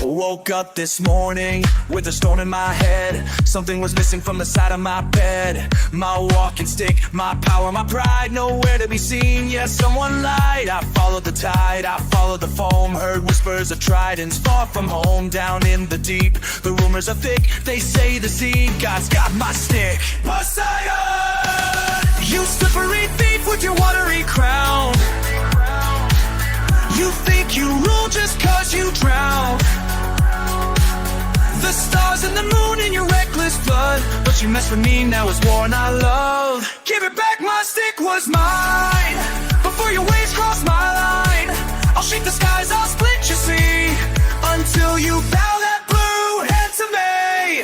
Woke up this morning with a stone in my head. Something was missing from the side of my bed. My walking stick, my power, my pride, nowhere to be seen. Yes, someone lied. I followed the tide, I followed the foam. Heard whispers of tridents far from home. Down in the deep, the rumors are thick. They say the sea God's got my stick. Poseidon! You slippery thief with your watery crown. You think you rule just cause you drown. The stars and the moon in your reckless blood, but you mess with me, now it's war and I love. Give it back, my stick was mine. Before your waves cross my line, I'll shake the skies, I'll split your sea, until you bow that blue head to me.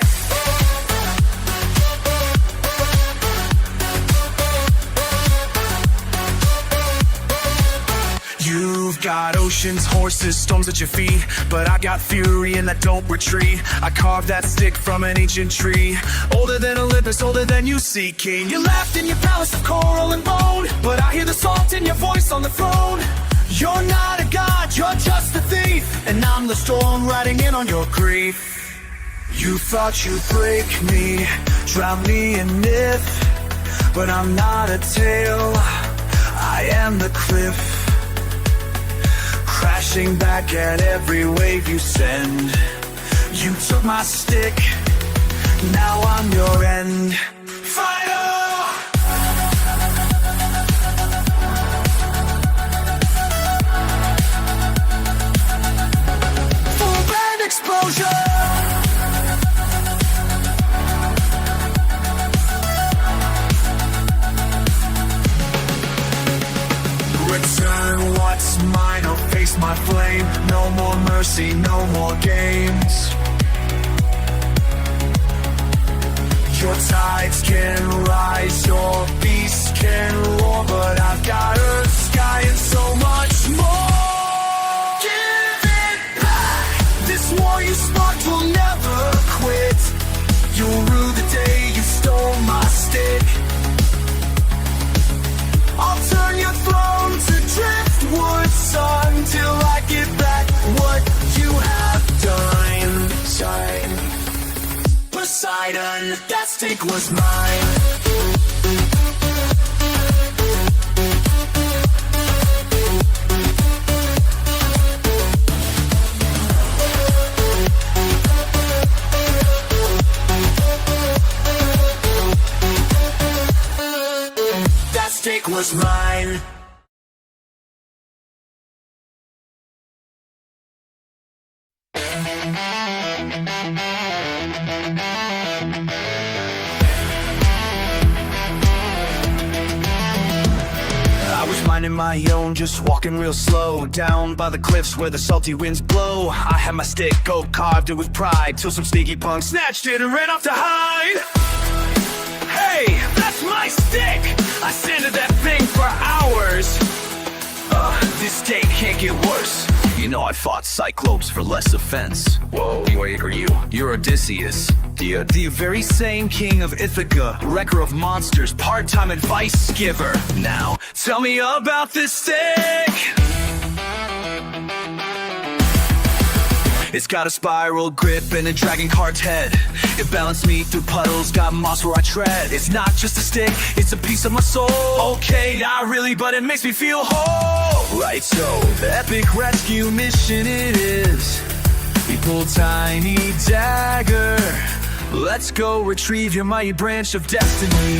You've got oceans, horses, storms at your feet, but I got fury and I don't retreat. I carved that stick from an ancient tree, older than Olympus, older than you see, king. You laughed in your palace of coral and bone, but I hear the salt in your voice on the throne. You're not a god, you're just a thief, and I'm the storm riding in on your grief. You thought you'd break me, drown me in myth, but I'm not a tale, I am the cliff. Crashing back at every wave you send. You took my stick, now I'm your end. Fire! Full band explosion! Return what's mine or face my flame. No more mercy, no more games. Your tides can rise, your beasts can roar, but I've got earth, sky, and so much more. Give it back. This war you sparked will never quit. You'll rue the day you stole my stick. I'll turn your throne to driftwood, son, till I get back what you have done. Poseidon, that stick was mine. That stick was mine. I was minding my own, just walking real slow, down by the cliffs where the salty winds blow. I had my stick, go carved it with pride, till some sneaky punk snatched it and ran off to hide. Hey, that's my stick! I sanded that thing for hours. This day can't get worse. You know I fought Cyclopes for less offense. Whoa, wait, are you? You're Odysseus. The very same king of Ithaca, wrecker of monsters, part-time advice giver. Now, tell me about this stick. It's got a spiral grip and a dragon carved head. It balanced me through puddles, got moss where I tread. It's not just a stick, it's a piece of my soul. Okay, not really, but it makes me feel whole. Right, so the epic rescue mission it is. We pull tiny dagger. Let's go retrieve your mighty branch of destiny.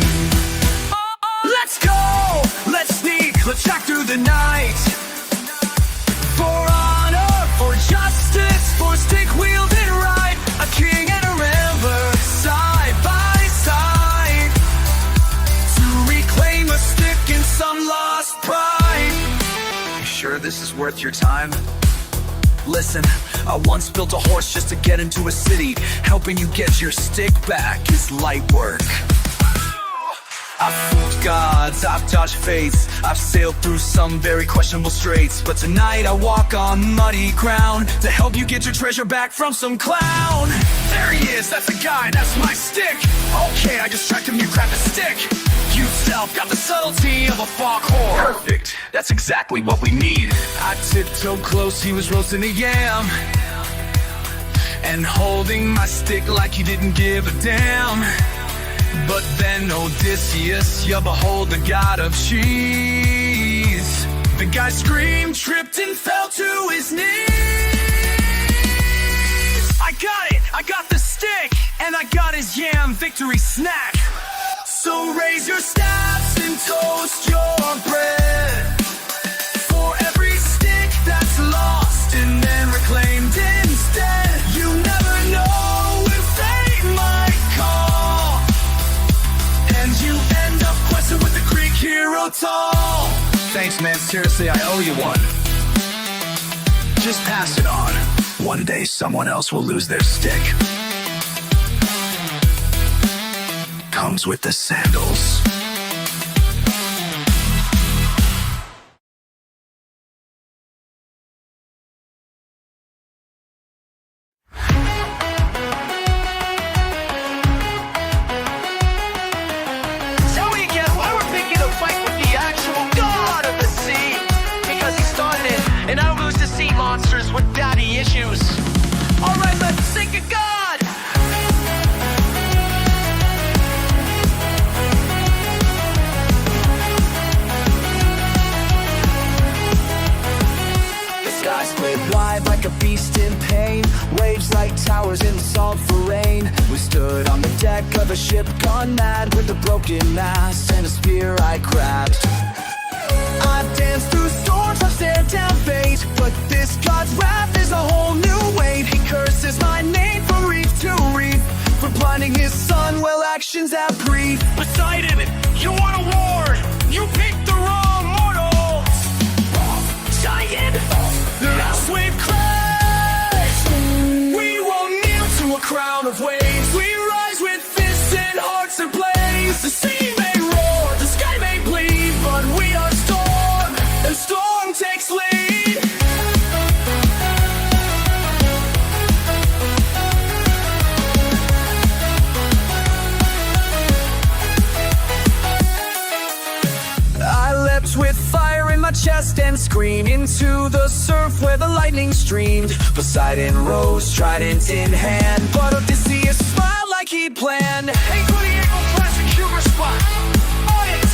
Let's go! Let's sneak, let's track through the night. For honor, for justice, for stick wielding right. A king and a river, side by side, to reclaim a stick and some lost pride. You sure this is worth your time? Listen, I once built a horse just to get into a city. Helping you get your stick back is light work. I've fooled gods, I've dodged fates, I've sailed through some very questionable straits. But tonight I walk on muddy ground to help you get your treasure back from some clown. There he is, that's the guy, that's my stick. Okay, I just tracked him, you grabbed a stick. cute stealth, got the subtlety of a foghorn. Perfect, that's exactly what we need. I tiptoed close, he was roasting a yam, and holding my stick like he didn't give a damn. But then Odysseus, you behold the god of cheese. The guy screamed, tripped, and fell to his knees. I got it, I got the stick, and I got his yam victory snack. So raise your staffs and toast your bread for every stick that's lost and then reclaimed instead. You never know when fate might call, and you end up questing with the Greek hero tall. Thanks, man, seriously, I owe you one. Just pass it on. One day someone else will lose their stick. Comes with the sandals. Tell me again why we're picking a fight with the actual god of the sea. Because he started it, and I don't lose to sea monsters with daddy issues. Alright, let's sink a god! Wide like a beast in pain, waves like towers in salt for rain. We stood on the deck of a ship gone mad, with a broken mast and a spear I grabbed. I've danced through storms, I've stared down fate, but this god's wrath is a whole new weight. He curses my name from reef to reef, for blinding his son, well, actions have grief. Poseidon, you want a war! You picked the wrong mortals! Giant! Last wave crash! We won't kneel to a crown of waves. We rise with fists and hearts ablaze. The sea may roar, the sky may bleed, but we are storm, and storm takes lead. I leapt with fire in my chest and screamed into the surf where the lightning streamed. Poseidon rose, trident in hand, but Odysseus smiled like he'd planned. Hey, go to the Eagle Classic humor spot! On it!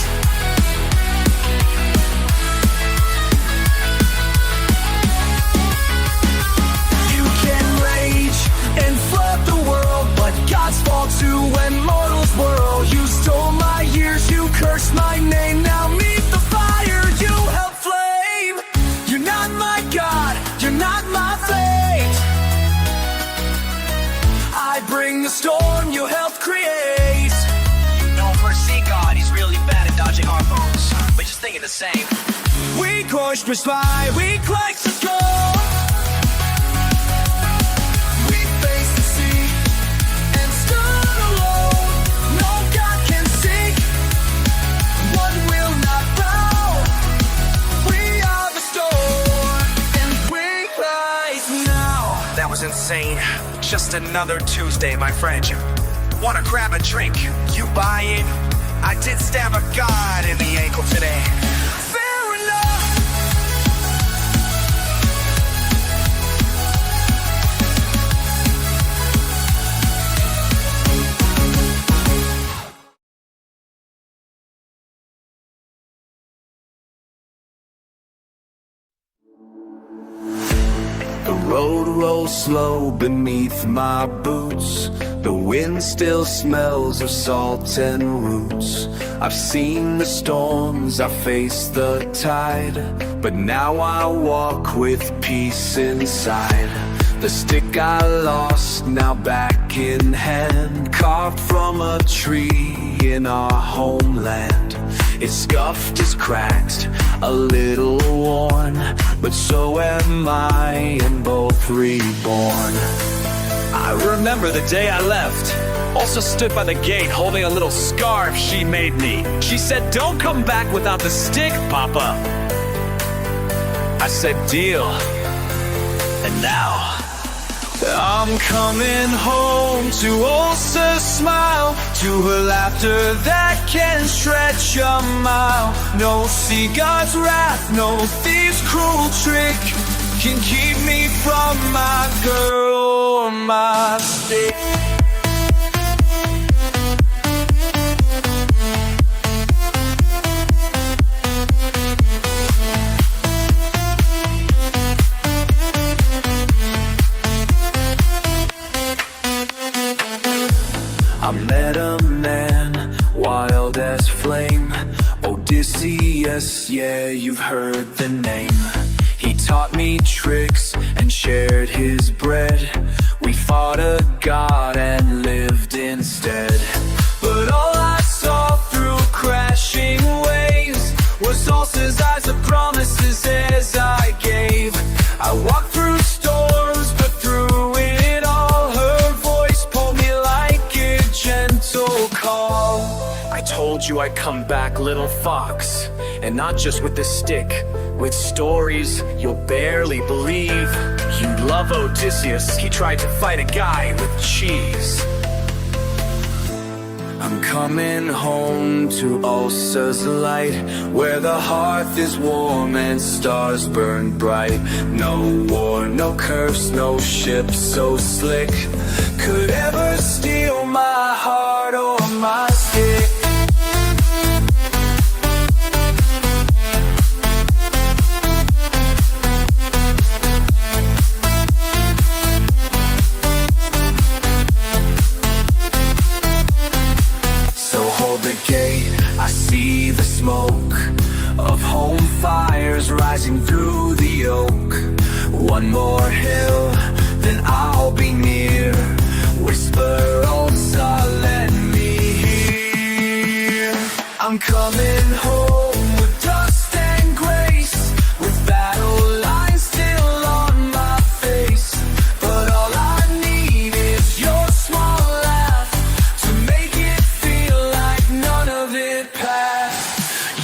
You can rage and flood the world, but gods fall too when mortals whirl. You stole my years, you cursed my name, now meet the fire, you help flame. You're not my god, you're not my fate. I bring the storm, you help create. No, for a sea god, he's really bad at dodging harpoons. But just thinking the same. We crushed with spy, we like to go. We face the sea and stood alone. No god can sink what will not bow. We are the storm and we rise now. That was insane. Just another Tuesday, my friend. You wanna grab a drink? You buy it? I did stab a god in the ankle today. Fair enough. The road rolls slow beneath my boots. The wind still smells of salt and roots. I've seen the storms, I faced the tide, but now I walk with peace inside. The stick I lost, now back in hand, carved from a tree in our homeland. It's scuffed, it's cracked, a little worn, but so am I, and both reborn. I remember the day I left. Also stood by the gate holding a little scarf she made me. She said, "Don't come back without the stick, Papa." I said, "Deal." And now I'm coming home to Ulcer's smile, to her laughter that can stretch a mile. No sea god's wrath, no thief's cruel trick can keep me from my girl or my stick. I met a man, wild as flame, Odysseus, yeah, you've heard the name. He taught me tricks and shared his bread. We fought a god and lived instead. But all I saw through crashing waves was Ulcer's eyes of promises as I gave. I walked through storms, but through it all, her voice pulled me like a gentle call. I told you I'd come back, little fox, and not just with a stick, with stories you'll barely believe. You'd love Odysseus, he tried to fight a guy with cheese. I'm coming home to Ulcer's light, where the hearth is warm and stars burn bright. No war, no curse, no ship so slick could ever steal my heart or my stick. I see the smoke of home fires rising through the oak. One more hill, then I'll be near. Whisper, Ulcer, let me hear. I'm coming home with dust and grace, with battle lines still on my face. But all I need is your small laugh to make it feel like none of it passed.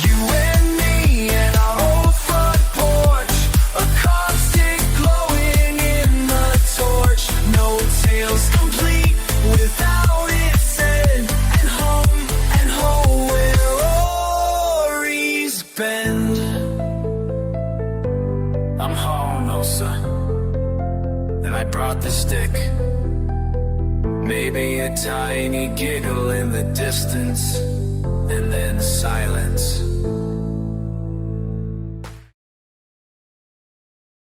You and me and our old front porch, a constant glowing in the torch. No tales complete without it said. And home where ories bend. I'm home, Ulcer, and I brought the stick. Maybe a tiny giggle in the distance, and then silence.